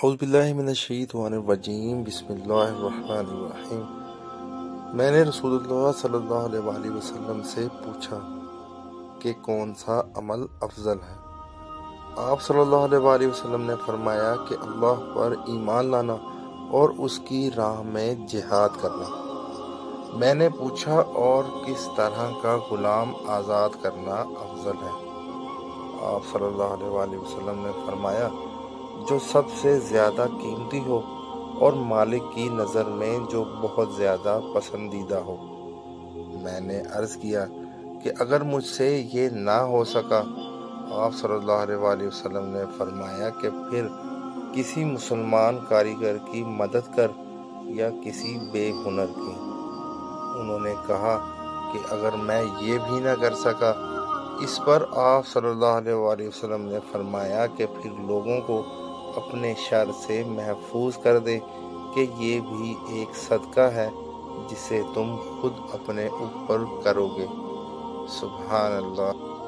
اعوذ باللہ من الشیطان الرجیم بسم اللہ الرحمن الرحیم۔ میں نے رسول اللہ صلی اللہ علیہ وآلہ وسلم سے پوچھا کہ کون سا عمل افضل ہے۔ آپ صلی اللہ علیہ وآلہ وسلم نے فرمایا کہ اللہ پر ایمان لانا اور اس کی راہ میں جہاد کرنا۔ میں نے پوچھا اور کس طرح کا غلام آزاد کرنا افضل ہے؟ آپ صلی اللہ علیہ وآلہ وسلم نے فرمایا جو سب سے زیادہ قیمتی ہو اور مالک کی نظر میں جو بہت زیادہ پسندیدہ ہو۔ میں نے عرض کیا کہ اگر مجھ سے یہ نہ ہو سکا؟ آپ صلی اللہ علیہ وآلہ وسلم نے فرمایا کہ پھر کسی مسلمان کاریگر کی مدد کر یا کسی بے ہنر کی۔ انہوں نے کہا کہ اگر میں یہ بھی نہ کر سکا؟ اس پر آپ صلی اللہ علیہ وآلہ وسلم نے فرمایا کہ پھر لوگوں کو اپنے شر سے محفوظ کر دے کہ یہ بھی ایک صدقہ ہے جسے تم خود اپنے اوپر کرو گے۔ سبحان اللہ۔